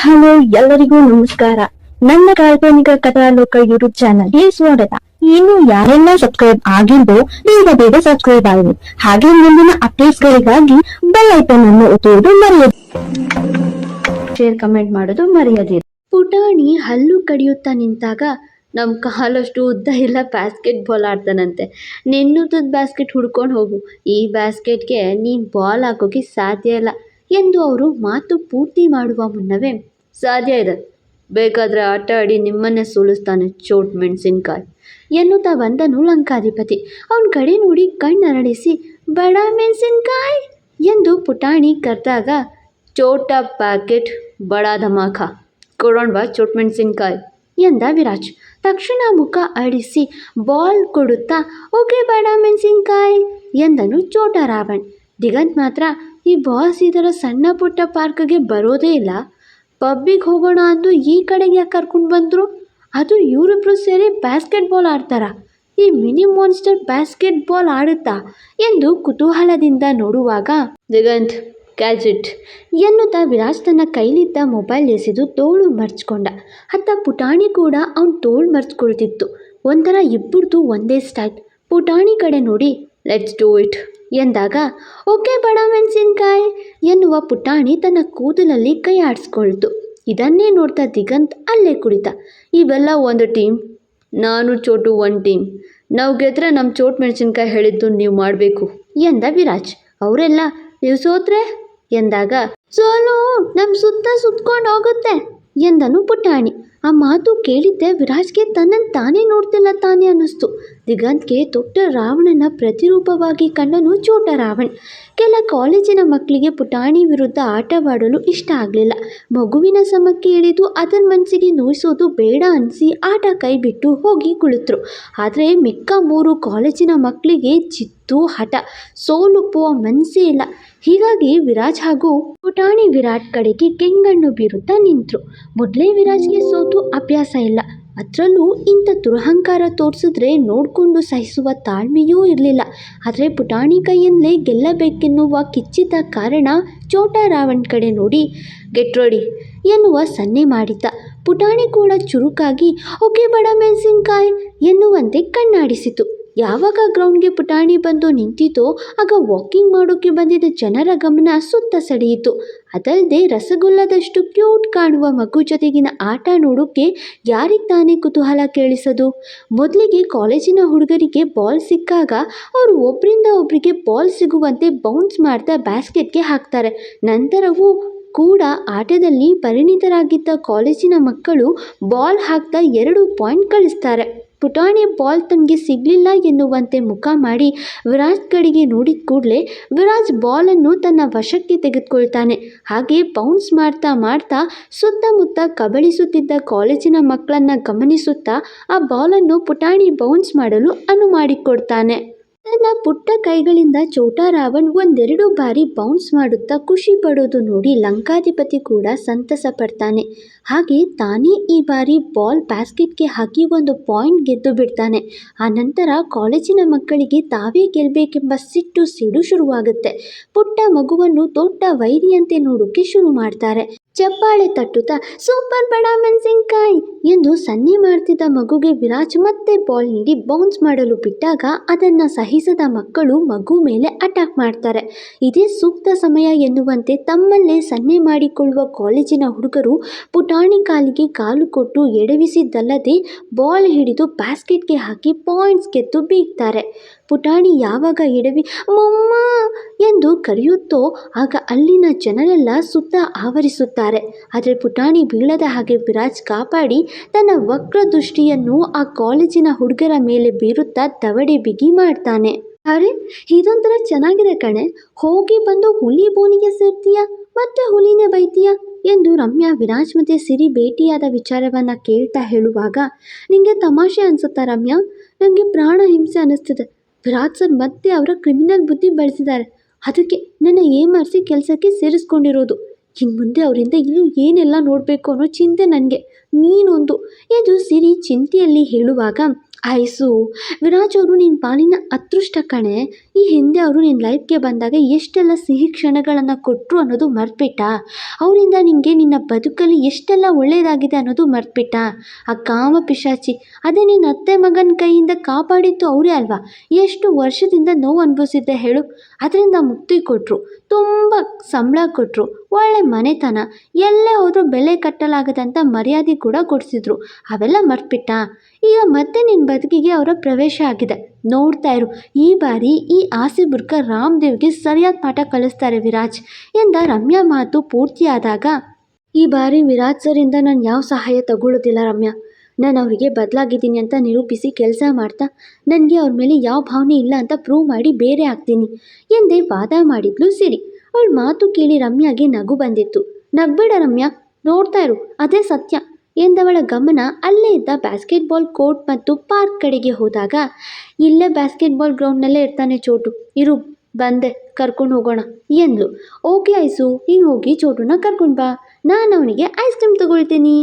Hello ಎಲ್ಲರಿಗೂ ನಮಸ್ಕಾರ. ನನ್ನ ಕಾಲ್ಪನಿಕ ಕಥಾಲೋಕ ಯೂಟ್ಯೂಬ್ ಚಾನಲ್ಗೆ ಸ್ವಾಗತ. ಇನ್ನು ಯಾರೆಲ್ಲ ಸಬ್ಸ್ಕ್ರೈಬ್ ಆಗಿದ್ದು ಬೇಗ ಸಬ್ಸ್ಕ್ರೈಬ್ ಆಗಿ, ಹಾಗೆ ಮುಂದಿನ ಅಪ್ಡೇಟ್ಸ್ ಗಳಿಗಾಗಿ ಬೆಲ್ ಐಕಾನ್ ಅನ್ನು ಒತ್ತುವುದು ಮರೆಯದಿರಿ. ಶೇರ್ ಕಮೆಂಟ್ ಮಾಡೋದು ಮರೆಯದಿರಿ. ಪುಟಾಣಿ ಹಲ್ಲು ಕಡಿಯುತ್ತಾ ನಿಂತಾಗ ನಮ್ಮ ಕಾಲಷ್ಟು ಉದ್ದ ಇಲ್ಲ ಬ್ಯಾಸ್ಕೆಟ್ ಬಾಲ್ ಆಡ್ತಾನಂತೆ. ನಿನ್ನುದ್ದದ ಬ್ಯಾಸ್ಕೆಟ್ ಹುಡ್ಕೊಂಡು ಹೋಗು, ಈ ಬ್ಯಾಸ್ಕೆಟ್ಗೆ ನೀನು ಬಾಲ್ ಹಾಕೋಕೆ ಸಾಧ್ಯ ಇಲ್ಲ ಎಂದು ಅವರು ಮಾತು ಪೂರ್ತಿ ಮಾಡುವ ಮುನ್ನವೇ, ಸಾಧ್ಯ ಇದೆ, ಬೇಕಾದರೆ ಆಟ ಆಡಿ ನಿಮ್ಮನ್ನೇ ಸೋಲಿಸ್ತಾನೆ ಚೋಟ್ ಮೆಣಸಿನ್ಕಾಯಿ ಎನ್ನುತ್ತಾ ಬಂದನು ಲಂಕಾಧಿಪತಿ. ಅವನ ಕಡೆ ನೋಡಿ ಕಣ್ಣರಳಿಸಿ ಬಡ ಮೆಣಸಿನ್ಕಾಯಿ ಎಂದು ಪುಟಾಣಿ ಕರೆದಾಗ, ಚೋಟ ಪ್ಯಾಕೆಟ್ ಬಡ ಧಮಾಕ, ಕೊಡೋಣವಾ ಚೋಟ್ ಮೆಣಸಿನ್ಕಾಯಿ ಎಂದ ವಿರಾಜ್. ತಕ್ಷಣ ಮುಖ ಅಳಿಸಿ ಬಾಲ್ ಕೊಡುತ್ತಾ, ಓಕೆ ಬಡ ಮೆಣಸಿನ್ಕಾಯಿ ಎಂದನು ಚೋಟ ರಾವಣ್. ದಿಗಂತ್ ಮಾತ್ರ, ಈ ಬಾಸ್ ಇದರ ಸಣ್ಣ ಪುಟ್ಟ ಪಾರ್ಕ್ಗೆ ಬರೋದೇ ಇಲ್ಲ, ಪಬ್ಬಿಗೆ ಹೋಗೋಣ ಅಂದು ಈ ಕಡೆಗೆ ಯಾಕೆ ಕರ್ಕೊಂಡು ಬಂದರು, ಅದು ಇವರಿಬ್ರು ಸೇರಿ ಬ್ಯಾಸ್ಕೆಟ್ ಬಾಲ್ ಆಡ್ತಾರ, ಈ ಮಿನಿ ಮಾನ್ಸ್ಟರ್ ಬ್ಯಾಸ್ಕೆಟ್ ಬಾಲ್ ಆಡುತ್ತಾ ಎಂದು ಕುತೂಹಲದಿಂದ ನೋಡುವಾಗ, ದಿಗಂತ್ ಕ್ಯಾಚ್ ಇಟ್ ಎನ್ನುತ್ತಾ ವಿರಾಜ್ ತನ್ನ ಕೈಲಿದ್ದ ಮೊಬೈಲ್ ಎಸೆದು ತೋಳು ಮರ್ಚ್ಕೊಂಡ. ಅತ್ತ ಪುಟಾಣಿ ಕೂಡ ಅವನ ತೋಳು ಮರ್ಚ್ಕೊಳ್ತಿತ್ತು. ಒಂಥರ ಇಬ್ಬರದು ಒಂದೇ ಸ್ಟೈಲ್. ಪುಟಾಣಿ ಕಡೆ ನೋಡಿ ಲೆಟ್ಸ್ ಡೂ ಇಟ್ ಎಂದಾಗ, ಓಕೆ ಬಡ ಮೆಣಸಿನ್ಕಾಯಿ ಎನ್ನುವ ಪುಟಾಣಿ ತನ್ನ ಕೂದಲಲ್ಲಿ ಕೈ ಆಡಿಸ್ಕೊಳ್ತು. ಇದನ್ನೇ ನೋಡ್ತಾ ದಿಗಂತ್ ಅಲ್ಲೇ ಕುಳಿತ. ಇವೆಲ್ಲ ಒಂದು ಟೀಮ್, ನಾನು ಚೋಟು ಒಂದು ಟೀಮ್, ನಾವು ಗೆದ್ರೆ ನಮ್ಮ ಚೋಟ್ ಮೆಣಸಿನ್ಕಾಯಿ ಹೇಳಿದ್ದು ನೀವು ಮಾಡಬೇಕು ಎಂದ ವಿರಾಜ್. ಅವರೆಲ್ಲ ನೀವು ಸೋತ್ರೆ ಎಂದಾಗ, ಸೋಲು ನಮ್ಮ ಸುತ್ತ ಸುತ್ಕೊಂಡು ಹೋಗುತ್ತೆ ಎಂದನು ಪುಟಾಣಿ. ಆ ಮಾತು ಕೇಳಿದ್ದೆ ವಿರಾಜ್ಗೆ ತನ್ನನ್ನು ತಾನೇ ನೋಡ್ತಿಲ್ಲ ತಾನೇ ಅನ್ನಿಸ್ತು. ದಿಗಂತ್ಗೆ ದೊಡ್ಡ ರಾವಣನ ಪ್ರತಿರೂಪವಾಗಿ ಕಂಡನು ಚೋಟ ರಾವಣ್. ಕೆಲ ಕಾಲೇಜಿನ ಮಕ್ಕಳಿಗೆ ಪುಟಾಣಿ ವಿರುದ್ಧ ಆಟವಾಡಲು ಇಷ್ಟ ಆಗಲಿಲ್ಲ. ಮಗುವಿನ ಸಮಕ್ಕೆ ಇಳಿದು ಅದರ ಮನಸ್ಸಿಗೆ ನೋಯಿಸೋದು ಬೇಡ ಅನಿಸಿ ಆಟ ಕೈ ಬಿಟ್ಟು ಹೋಗಿ ಕುಳಿತರು. ಆದರೆ ಮಿಕ್ಕ 3 ಕಾಲೇಜಿನ ಮಕ್ಕಳಿಗೆ ಜಿದ್ದು ಹಠ, ಸೋಲುಪ್ಪುವ ಮನಸ್ಸೇ ಇಲ್ಲ. ಹೀಗಾಗಿ ವಿರಾಜ್ ಹಾಗೂ ಪುಟಾಣಿ ವಿರಾಟ್ ಕಡೆಗೆ ಕೆಂಗಣ್ಣು ಬೀರುತ್ತಾ ನಿಂತರು. ಮೊದಲೇ ವಿರಾಜ್ಗೆ ಸೋತು ಅಭ್ಯಾಸ ಇಲ್ಲ, ಅದರಲ್ಲೂ ಇಂಥ ದುರಹಂಕಾರ ತೋರಿಸಿದ್ರೆ ನೋಡಿಕೊಂಡು ಸಹಿಸುವ ತಾಳ್ಮೆಯೂ ಇರಲಿಲ್ಲ. ಆದರೆ ಪುಟಾಣಿ ಕೈಯಿಂದಲೇ ಗೆಲ್ಲಬೇಕೆನ್ನುವ ಕಿಚ್ಚಿದ ಕಾರಣ ಚೋಟ ರಾವಣ್ ಕಡೆ ನೋಡಿ ಗೆಟ್ ರೆಡಿ ಎನ್ನುವ ಸನ್ನೆ ಮಾಡಿದ್ದ. ಪುಟಾಣಿ ಕೂಡ ಚುರುಕಾಗಿ ಓಕೆ ಬಡ ಮೆಣಸಿನ್ಕಾಯಿ ಎನ್ನುವಂತೆ ಕಣ್ಣಾಡಿಸಿತು. ಯಾವಾಗ ಗ್ರೌಂಡ್ಗೆ ಪುಟಾಣಿ ಬಂದು ನಿಂತಿತೋ ಆಗ ವಾಕಿಂಗ್ ಮಾಡೋಕ್ಕೆ ಬಂದಿದ್ದ ಜನರ ಗಮನ ಸುತ್ತ ಸೆಳೆಯಿತು. ಅದಲ್ಲದೆ ರಸಗುಲ್ಲದಷ್ಟು ಕ್ಯೂಟ್ ಕಾಣುವ ಮಗು ಜೊತೆಗಿನ ಆಟ ನೋಡೋಕ್ಕೆ ಯಾರಿಗೆ ತಾನೇ ಕುತೂಹಲ ಕೇಳಿಸೋದು. ಮೊದಲಿಗೆ ಕಾಲೇಜಿನ ಹುಡುಗರಿಗೆ ಬಾಲ್ ಸಿಕ್ಕಾಗ ಅವರು ಒಬ್ಬರಿಂದ ಒಬ್ಬರಿಗೆ ಬಾಲ್ ಸಿಗುವಂತೆ ಬೌನ್ಸ್ ಮಾಡ್ತಾ ಬ್ಯಾಸ್ಕೆಟ್ಗೆ ಹಾಕ್ತಾರೆ. ನಂತರವೂ ಕೂಡ ಆಟದಲ್ಲಿ ಪರಿಣಿತರಾಗಿದ್ದ ಕಾಲೇಜಿನ ಮಕ್ಕಳು ಬಾಲ್ ಹಾಕ್ತಾ 2 ಪಾಯಿಂಟ್ ಗಳಿಸ್ತಾರೆ. ಪುಟಾಣಿ ಬಾಲ್ ತನಗೆ ಸಿಗಲಿಲ್ಲ ಎನ್ನುವಂತೆ ಮುಖ ಮಾಡಿ ವಿರಾಜ್ ಕಡೆಗೆ ನೋಡಿದ ಕೂಡಲೇ ವಿರಾಜ್ ಬಾಲನ್ನು ತನ್ನ ವಶಕ್ಕೆ ತೆಗೆದುಕೊಳ್ತಾನೆ. ಹಾಗೆ ಬೌನ್ಸ್ ಮಾಡ್ತಾ ಸುತ್ತಮುತ್ತ ಕಬಳಿಸುತ್ತಿದ್ದ ಕಾಲೇಜಿನ ಮಕ್ಕಳನ್ನು ಗಮನಿಸುತ್ತಾ ಆ ಬಾಲನ್ನು ಪುಟಾಣಿ ಬೌನ್ಸ್ ಮಾಡಲು ಅನುವು ಮಾಡಿಕೊಡ್ತಾನೆ. ತನ್ನ ಪುಟ್ಟ ಕೈಗಳಿಂದ ಚೋಟ ರಾವಣ್ 1-2 ಬಾರಿ ಬೌನ್ಸ್ ಮಾಡುತ್ತಾ ಖುಷಿ ಪಡೋದು ನೋಡಿ ಲಂಕಾಧಿಪತಿ ಕೂಡ ಸಂತಸ ಪಡ್ತಾನೆ. ಹಾಗೆ ತಾನೇ ಈ ಬಾರಿ ಬಾಲ್ ಬ್ಯಾಸ್ಕೆಟ್ಗೆ ಹಾಕಿ 1 ಪಾಯಿಂಟ್ ಗೆದ್ದು ಬಿಡ್ತಾನೆ. ಆ ನಂತರ ಕಾಲೇಜಿನ ಮಕ್ಕಳಿಗೆ ತಾವೇ ಗೆಲ್ಲಬೇಕೆಂಬ ಸಿಡು ಶುರುವಾಗುತ್ತೆ. ಪುಟ್ಟ ಮಗುವನ್ನು ದೊಡ್ಡ ವೈರಿಯಂತೆ ನೋಡೋಕ್ಕೆ ಶುರು ಮಾಡ್ತಾರೆ. ಚಪ್ಪಾಳೆ ತಟ್ಟುತ್ತಾ ಸೂಪರ್ ಬಡ ಮೆಣಸಿನ್ಕಾಯಿ ಎಂದು ಸನ್ನೆ ಮಾಡ್ತಿದ್ದ ಮಗುಗೆ ವಿರಾಜ್ ಮತ್ತೆ ಬಾಲ್ ನೀಡಿ ಬೌನ್ಸ್ ಮಾಡಲು ಬಿಟ್ಟಾಗ ಅದನ್ನು ಸಹಿಸದ ಮಕ್ಕಳು ಮಗು ಮೇಲೆ ಅಟ್ಯಾಕ್ ಮಾಡ್ತಾರೆ. ಇದೇ ಸೂಕ್ತ ಸಮಯ ಎನ್ನುವಂತೆ ತಮ್ಮಲ್ಲೇ ಸನ್ನೆ ಮಾಡಿಕೊಳ್ಳುವ ಕಾಲೇಜಿನ ಹುಡುಗರು ಪುಟಾಣಿ ಕಾಲಿಗೆ ಕಾಲು ಕೊಟ್ಟು ಎಡವಿಸಿದ್ದಲ್ಲದೆ ಬಾಲ್ ಹಿಡಿದು ಬ್ಯಾಸ್ಕೆಟ್ಗೆ ಹಾಕಿ ಪಾಯಿಂಟ್ಸ್ ಗೆದ್ದು ಬೀಗ್ತಾರೆ. ಪುಟಾಣಿ ಯಾವಾಗ ಎಡವಿ ಮಮ್ಮ ಎಂದು ಕರೆಯುತ್ತೋ ಆಗ ಅಲ್ಲಿನ ಜನರೆಲ್ಲ ಸುತ್ತ ಆವರಿಸುತ್ತಾರೆ. ಆದರೆ ಪುಟಾಣಿ ಬೀಳದ ಹಾಗೆ ವಿರಾಜ್ ಕಾಪಾಡಿ ತನ್ನ ವಕ್ರ ದೃಷ್ಟಿಯನ್ನು ಆ ಕಾಲೇಜಿನ ಹುಡುಗರ ಮೇಲೆ ಬೀರುತ್ತಾ ದವಡೆ ಬಿಗಿ ಮಾಡ್ತಾನೆ. ಅರೆ, ಇದೊಂಥರ ಚೆನ್ನಾಗಿದೆ ಕಣೆ, ಹೋಗಿ ಬಂದು ಹುಲಿ ಬೋನಿಗೆ ಸೇರ್ತೀಯಾ, ಮತ್ತೆ ಹುಲಿನೇ ಬೈತೀಯಾ ಎಂದು ರಮ್ಯಾ ವಿರಾಜ್ ಮತ್ತೆ ಸಿರಿ ಭೇಟಿಯಾದ ವಿಚಾರವನ್ನು ಕೇಳ್ತಾ ಹೇಳುವಾಗ, ನಿಮಗೆ ತಮಾಷೆ ಅನಿಸುತ್ತಾ ರಮ್ಯಾ, ನನಗೆ ಪ್ರಾಣ ಹಿಂಸೆ ಅನ್ನಿಸ್ತಿದೆ. ವಿರಾಜ್ ಸರ್ ಮತ್ತೆ ಅವರ ಕ್ರಿಮಿನಲ್ ಬುದ್ಧಿ ಬೆಳೆಸಿದ್ದಾರೆ, ಅದಕ್ಕೆ ನನ್ನ ಏಮಾರಿಸಿ ಕೆಲಸಕ್ಕೆ ಸೇರಿಸ್ಕೊಂಡಿರೋದು. ಇನ್ನು ಮುಂದೆ ಅವರಿಂದ ಇನ್ನೂ ಏನೆಲ್ಲ ನೋಡಬೇಕು ಅನ್ನೋ ಚಿಂತೆ ನನಗೆ, ನೀನೊಂದು ಎಂದು ಸಿರಿ ಚಿಂತೆಯಲ್ಲಿ ಹೇಳುವಾಗ, ಆಯ್ಸು ವಿರಾಜ್ ಅವರು ನಿನ್ನ ಪಾಲಿನ ಅದೃಷ್ಟ ಕಣೆ, ಈ ಹಿಂದೆ ಅವರು ನಿನ್ನ ಲೈಫ್ಗೆ ಬಂದಾಗ ಎಷ್ಟೆಲ್ಲ ಸಿಹಿ ಕ್ಷಣಗಳನ್ನು ಕೊಟ್ಟರು ಅನ್ನೋದು ಮರ್ತ್ಬಿಟ್ಟ. ಅವರಿಂದ ನಿನಗೆ ನಿನ್ನ ಬದುಕಲ್ಲಿ ಎಷ್ಟೆಲ್ಲ ಒಳ್ಳೆಯದಾಗಿದೆ ಅನ್ನೋದು ಮರ್ತ್ಬಿಟ್ಟ. ಆ ಕಾಮ ಪಿಶಾಚಿ ಅದೇ ನಿನ್ನ ಅತ್ತೆ ಮಗನ ಕೈಯಿಂದ ಕಾಪಾಡಿತ್ತು ಅವರೇ ಅಲ್ವಾ. ಎಷ್ಟು ವರ್ಷದಿಂದ ನೋವು ಅನುಭವಿಸಿದ್ದೆ ಹೇಳು. ಅದರಿಂದ ಮುಕ್ತಿ ಕೊಟ್ಟರು, ತುಂಬ ಸಂಬಳ ಕೊಟ್ಟರು, ಒಳ್ಳೆ ಮನೆತನ, ಎಲ್ಲೇ ಹೋದರೂ ಬೆಲೆ ಕಟ್ಟಲಾಗದಂಥ ಮರ್ಯಾದೆ ಕೂಡ ಕೊಡಿಸಿದ್ರು. ಅವೆಲ್ಲ ಮರ್ತ್ಬಿಟ್ಟ. ಈಗ ಮತ್ತೆ ನಿನ್ನ ಬದುಕಿಗೆ ಅವರ ಪ್ರವೇಶ ಆಗಿದೆ. ನೋಡ್ತಾ ಇರು, ಈ ಬಾರಿ ಈ ಆಸೆ ಬುರ್ಕ ರಾಮದೇವ್ಗೆ ಸರಿಯಾದ ಪಾಠ ಕಲಿಸ್ತಾರೆ ವಿರಾಜ್ ಎಂದ ರಮ್ಯಾ ಮಾತು ಪೂರ್ತಿಯಾದಾಗ, ಈ ಬಾರಿ ವಿರಾಜ್ ಸರಿಂದ ನಾನು ಯಾವ ಸಹಾಯ ತಗೊಳ್ಳೋದಿಲ್ಲ ರಮ್ಯಾ. ನಾನು ಅವರಿಗೆ ಬದಲಾಗಿದ್ದೀನಿ ಅಂತ ನಿರೂಪಿಸಿ ಕೆಲಸ ಮಾಡ್ತಾ ನನಗೆ ಅವ್ರ ಮೇಲೆ ಯಾವ ಭಾವನೆ ಇಲ್ಲ ಅಂತ ಪ್ರೂವ್ ಮಾಡಿ ಬೇರೆ ಆಗ್ತೀನಿ ಎಂದೇ ವಾದ ಮಾಡಿದ್ಲು ಸಿರಿ. ಅವಳ ಮಾತು ಕೇಳಿ ರಮ್ಯಾಗೆ ನಗು ಬಂದಿತ್ತು. ನಗ್ಬೇಡ ರಮ್ಯಾ, ನೋಡ್ತಾ ಇರು, ಅದೇ ಸತ್ಯ ಎಂದವಳ ಗಮನ ಅಲ್ಲೇ ಇದ್ದ ಬಾಸ್ಕೆಟ್ಬಾಲ್ ಕೋರ್ಟ್ ಮತ್ತು ಪಾರ್ಕ್ ಕಡೆಗೆ ಹೋದಾಗ, ಇಲ್ಲೇ ಬಾಸ್ಕೆಟ್ಬಾಲ್ ಗ್ರೌಂಡ್ನಲ್ಲೇ ಇರ್ತಾನೆ ಚೋಟು, ಇರು ಬಂದೆ, ಕರ್ಕೊಂಡು ಹೋಗೋಣ ಎಂದ್ಲು. ಓಕೆ ಐಸು, ನೀನು ಹೋಗಿ ಚೋಟುನ ಕರ್ಕೊಂಡು ಬಾ, ನಾನು ಅವನಿಗೆ ಐಸ್ ಕ್ರೀಮ್ ತಗೊಳ್ತೀನಿ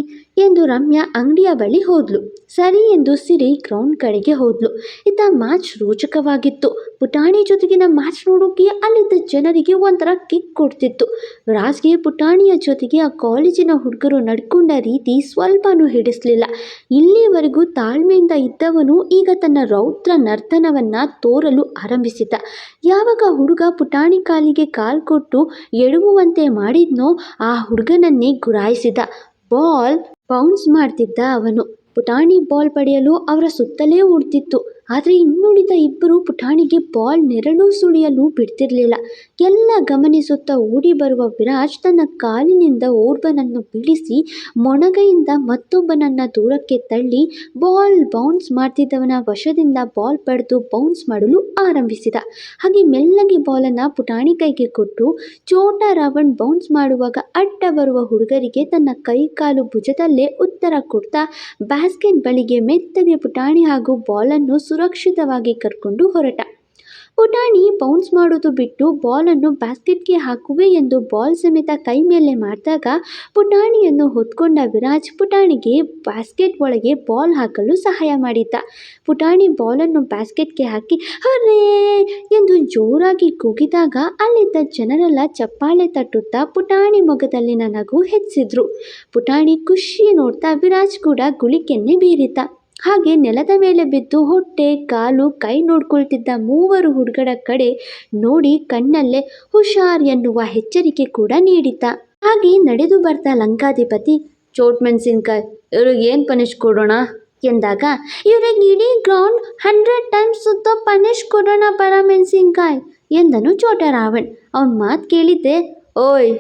ಎಂದು ರಮ್ಯಾ ಅಂಗಡಿಯ ಬಳಿ ಹೋದ್ಲು. ಸರಿ ಎಂದು ಸಿರಿ ಗ್ರೌಂಡ್ ಕಡೆಗೆ ಹೋದ್ಲು. ಇತ್ತ ಮ್ಯಾಚ್ ರೋಚಕವಾಗಿತ್ತು. ಪುಟಾಣಿ ಜೊತೆಗಿನ ಮ್ಯಾಚ್ ನೋಡೋಕೆ ಅಲ್ಲಿದ್ದ ಜನರಿಗೆ ಒಂಥರ ಕಿಕ್ ಕೊಡ್ತಿತ್ತು. ರಾಜ್ಗೆ ಪುಟಾಣಿಯ ಜೊತೆಗೆ ಆ ಕಾಲೇಜಿನ ಹುಡುಗರು ನಡ್ಕೊಂಡ ರೀತಿ ಸ್ವಲ್ಪನೂ ಹಿಡಿಸ್ಲಿಲ್ಲ. ಇಲ್ಲಿವರೆಗೂ ತಾಳ್ಮೆಯಿಂದ ಇದ್ದವನು ಈಗ ತನ್ನ ರೌದ್ರ ನರ್ತನವನ್ನು ತೋರಲು ಆರಂಭಿಸಿದ್ದ. ಯಾವಾಗ ಹುಡುಗ ಪುಟಾಣಿ ಕಾಲಿಗೆ ಕಾಲು ಕೊಟ್ಟು ಎಡವುವಂತೆ ಮಾಡಿದ್ನೋ ಆ ಹುಡುಗನನ್ನೇ ಗುರಾಯಿಸಿದ. ಬಾಲ್ ಬೌನ್ಸ್ ಮಾಡ್ತಿದ್ದ ಅವನು. ಪುಟಾಣಿ ಬಾಲ್ ಪಡೆಯಲು ಅವರ ಸುತ್ತಲೇ ಓಡ್ತಿತ್ತು. ಆದರೆ ಇನ್ನುಳಿದ ಇಬ್ಬರು ಪುಟಾಣಿಗೆ ಬಾಲ್ ನೆರಳು ಸುಳಿಯಲು ಬಿಡ್ತಿರ್ಲಿಲ್ಲ. ಎಲ್ಲ ಗಮನಿಸುತ್ತಾ ಓಡಿ ಬರುವ ವಿರಾಜ್ ತನ್ನ ಕಾಲಿನಿಂದ ಓರ್ವನನ್ನು ಬೀಳಿಸಿ ಮೊಣಗೈಯಿಂದ ಮತ್ತೊಬ್ಬನನ್ನು ದೂರಕ್ಕೆ ತಳ್ಳಿ ಬಾಲ್ ಬೌನ್ಸ್ ಮಾಡ್ತಿದ್ದವನ ವಶದಿಂದ ಬಾಲ್ ಪಡೆದು ಬೌನ್ಸ್ ಮಾಡಲು ಆರಂಭಿಸಿದ. ಹಾಗೆ ಮೆಲ್ಲಗೆ ಬಾಲನ್ನು ಪುಟಾಣಿ ಕೈಗೆ ಕೊಟ್ಟು ಚೋಟ ರಾವಣ್ ಬೌನ್ಸ್ ಮಾಡುವಾಗ ಅಡ್ಡ ಬರುವ ಹುಡುಗರಿಗೆ ತನ್ನ ಕೈ ಕಾಲು ಭುಜದಲ್ಲೇ ಉತ್ತರ ಕೊಡ್ತಾ ಬ್ಯಾಸ್ಕೆಟ್ ಬಳಿಗೆ ಮೆತ್ತಗೆ ಪುಟಾಣಿ ಹಾಗೂ ಬಾಲನ್ನು ಸುರಕ್ಷಿತವಾಗಿ ಕರ್ಕೊಂಡು ಹೊರಟ. ಪುಟಾಣಿ ಬೌನ್ಸ್ ಮಾಡೋದು ಬಿಟ್ಟು ಬಾಲನ್ನು ಬ್ಯಾಸ್ಕೆಟ್ಗೆ ಹಾಕುವೆ ಎಂದು ಬಾಲ್ ಸಮೇತ ಕೈ ಮೇಲೆ ಮಾಡಿದಾಗ ಪುಟಾಣಿಯನ್ನು ಹೊತ್ಕೊಂಡ ವಿರಾಜ್ ಪುಟಾಣಿಗೆ ಬ್ಯಾಸ್ಕೆಟ್ ಒಳಗೆ ಬಾಲ್ ಹಾಕಲು ಸಹಾಯ ಮಾಡಿದ್ದ. ಪುಟಾಣಿ ಬಾಲನ್ನು ಬ್ಯಾಸ್ಕೆಟ್ಗೆ ಹಾಕಿ ಹರೇ ಎಂದು ಜೋರಾಗಿ ಕೂಗಿದಾಗ ಅಲ್ಲಿದ್ದ ಜನರೆಲ್ಲ ಚಪ್ಪಾಳೆ ತಟ್ಟುತ್ತಾ ಪುಟಾಣಿ ಮೊಗದಲ್ಲಿನ ನಗು ಹೆಚ್ಚಿದ್ರು. ಪುಟಾಣಿ ಖುಷಿ ನೋಡ್ತಾ ವಿರಾಜ್ ಕೂಡ ಗುಳಿಕೆನ್ನೆ ಬೀರಿದ್ದ. ಹಾಗೆ ನೆಲದ ಮೇಲೆ ಬಿದ್ದು ಹೊಟ್ಟೆ ಕಾಲು ಕೈ ನೋಡ್ಕೊಳ್ತಿದ್ದ ಮೂವರು ಹುಡುಗರ ಕಡೆ ನೋಡಿ ಕಣ್ಣಲ್ಲೇ ಹುಷಾರ್ ಎನ್ನುವ ಎಚ್ಚರಿಕೆ ಕೂಡ ನೀಡಿದ್ದ. ಹಾಗೆ ನಡೆದು ಬರ್ತಾ ಲಂಕಾಧಿಪತಿ, ಚೋಟ್ ಮೆಣಸಿನ್ಕಾಯಿ, ಇವ್ರಿಗೆ ಏನು ಪನಿಷ್ ಕೊಡೋಣ ಎಂದಾಗ, ಇವ್ರಿಗೆ ಇಡೀ ಗ್ರೌಂಡ್ 100 ಟೈಮ್ಸ್ ಸುತ್ತ ಪನಿಷ್ ಕೊಡೋಣ ಬರ ಮೆಣಸಿನ್ಕಾಯಿ ಎಂದನು ಚೋಟ ರಾವಣ್. ಅವನ ಮಾತು ಕೇಳಿದ್ದೆ, ಓಯ್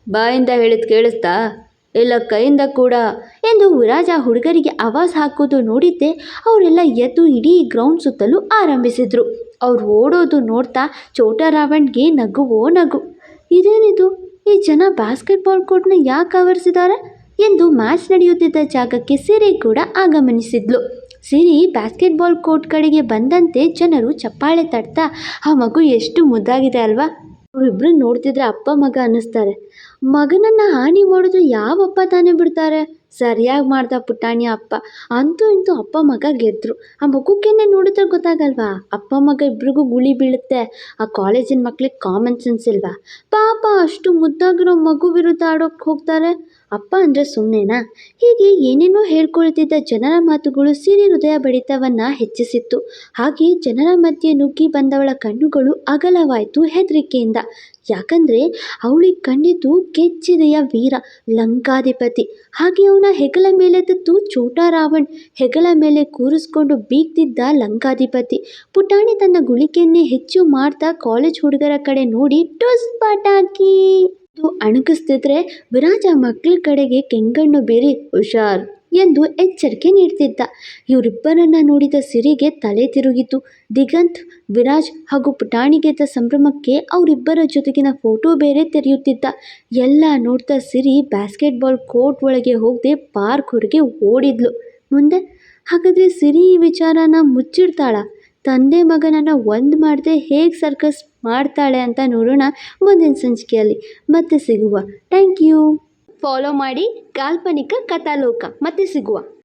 ಬಾಯಿಂದ ಹೇಳಿದ್ ಕೇಳಿಸ್ತಾ ಇಲ್ಲ ಕೈಯಿಂದ ಕೂಡ ಎಂದು ವಿರಾಜ ಹುಡುಗರಿಗೆ ಆವಾಜ್ ಹಾಕೋದು ನೋಡಿದ್ದೆ. ಅವರೆಲ್ಲ ಎದ್ದು ಇಡೀ ಗ್ರೌಂಡ್ ಸುತ್ತಲೂ ಆರಂಭಿಸಿದ್ರು. ಅವ್ರು ಓಡೋದು ನೋಡ್ತಾ ಚೋಟ ರಾವಣ್ಗೆ ನಗುವೋ ನಗು. ಇದೇನಿದು, ಈ ಜನ ಬಾಸ್ಕೆಟ್ಬಾಲ್ ಕೋರ್ಟ್ನ ಯಾಕೆ ಆವರಿಸಿದ್ದಾರೆ ಎಂದು ಮ್ಯಾಚ್ ನಡೆಯುತ್ತಿದ್ದ ಜಾಗಕ್ಕೆ ಸಿರಿ ಕೂಡ ಆಗಮನಿಸಿದ್ಲು. ಸಿರಿ ಬಾಸ್ಕೆಟ್ಬಾಲ್ ಕೋರ್ಟ್ ಕಡೆಗೆ ಬಂದಂತೆ ಜನರು ಚಪ್ಪಾಳೆ ತಟ್ತಾ, ಆ ಮಗು ಎಷ್ಟು ಮುದ್ದಾಗಿದೆ ಅಲ್ವಾ, ಅವರಿಬ್ರು ನೋಡ್ತಿದ್ರೆ ಅಪ್ಪ ಮಗ ಅನ್ನಿಸ್ತಾರೆ. ಮಗನನ್ನು ಹಾನಿ ಮಾಡಿದ್ರೆ ಯಾವ ಅಪ್ಪ ತಾನೇ ಬಿಡ್ತಾರೆ. ಸರಿಯಾಗಿ ಮಾಡ್ದ ಪುಟಾಣಿ ಅಪ್ಪ. ಅಂತೂ ಇಂತೂ ಅಪ್ಪ ಮಗ ಗೆದ್ರು. ಆ ಮಗುಕ್ಕೇನೆ ನೋಡಿದ್ರೆ ಗೊತ್ತಾಗಲ್ವಾ, ಅಪ್ಪ ಮಗ ಇಬ್ರಿಗೂ ಗುಳಿ ಬೀಳುತ್ತೆ. ಆ ಕಾಲೇಜಿನ ಮಕ್ಳಿಗೆ ಕಾಮನ್ ಸೆನ್ಸ್ ಇಲ್ವಾ, ಪಾಪ ಅಷ್ಟು ಮುದ್ದಾಗಿರೋ ಮಗು ವಿರುದ್ಧ ಆಡೋಕ್ಕೆ ಹೋಗ್ತಾರೆ. ಅಪ್ಪ ಅಂದರೆ ಸುಮ್ಮನೆನಾ? ಹೀಗೆ ಏನೇನೋ ಹೇಳ್ಕೊಳ್ತಿದ್ದ ಜನರ ಮಾತುಗಳು ಸಿರಿ ಹೃದಯ ಬಡಿತವನ್ನು ಹೆಚ್ಚಿಸಿತ್ತು. ಹಾಗೆ ಜನರ ಮಧ್ಯೆ ನುಗ್ಗಿ ಬಂದವಳ ಕಣ್ಣುಗಳು ಅಗಲವಾಯಿತು ಹೆದರಿಕೆಯಿಂದ. ಯಾಕಂದರೆ ಅವಳಿಗೆ ಕಂಡಿದ್ದು ಕೆಚ್ಚೆದೆಯ ವೀರ ಲಂಕಾಧಿಪತಿ. ಹಾಗೆ ಅವನ ಹೆಗಲ ಮೇಲೆದ್ದು ಚೋಟ ರಾವಣ್, ಹೆಗಲ ಮೇಲೆ ಕೂರಿಸ್ಕೊಂಡು ಬೀಗ್ತಿದ್ದ ಲಂಕಾಧಿಪತಿ. ಪುಟಾಣಿ ತನ್ನ ಗುಳಿಕೆಯನ್ನೇ ಹೆಚ್ಚು ಮಾಡ್ತಾ ಕಾಲೇಜ್ ಹುಡುಗರ ಕಡೆ ನೋಡಿ ಟುಸ್ ಪಟಾಕಿ ಅಣಗಿಸ್ತಿದ್ರೆ ವಿರಾಜ ಮಕ್ಕಳ ಕಡೆಗೆ ಕೆಂಗಣ್ಣು ಬೀರಿ ಹುಷಾರ್ ಎಂದು ಎಚ್ಚರಿಕೆ ನೀಡ್ತಿದ್ದ. ಇವರಿಬ್ಬರನ್ನ ನೋಡಿದ ಸಿರಿಗೆ ತಲೆ ತಿರುಗಿತು. ದಿಗಂತ್, ವಿರಾಜ್ ಹಾಗೂ ಪುಟಾಣಿಗೆದ್ದ ಸಂಭ್ರಮಕ್ಕೆ ಅವರಿಬ್ಬರ ಜೊತೆಗಿನ ಫೋಟೋ ಬೇರೆ ತೆರೆಯುತ್ತಿದ್ದ. ಎಲ್ಲ ನೋಡ್ತಾ ಸಿರಿ ಬಾಸ್ಕೆಟ್ಬಾಲ್ ಕೋರ್ಟ್ ಒಳಗೆ ಹೋಗದೆ ಪಾರ್ಕ್ ಹೊರಗೆ ಓಡಿದ್ಲು. ಮುಂದೆ ಹಾಗಾದರೆ ಸಿರಿ ಈ ವಿಚಾರನ ಮುಚ್ಚಿಡ್ತಾಳ? ತಂದೆ ಮಗನನ್ನು ಒಂದು ಮಾಡದೆ ಹೇಗೆ ಸರ್ಕಸ್ ಮಾಡ್ತಾಳೆ ಅಂತ ನೋಡೋಣ ಮುಂದಿನ ಸಂಚಿಕೆಯಲ್ಲಿ. ಮತ್ತೆ ಸಿಗುವ. Thank you. ಫಾಲೋ ಮಾಡಿ ಕಾಲ್ಪನಿಕ ಕಥಾಲೋಕ. ಮತ್ತೆ ಸಿಗುವ.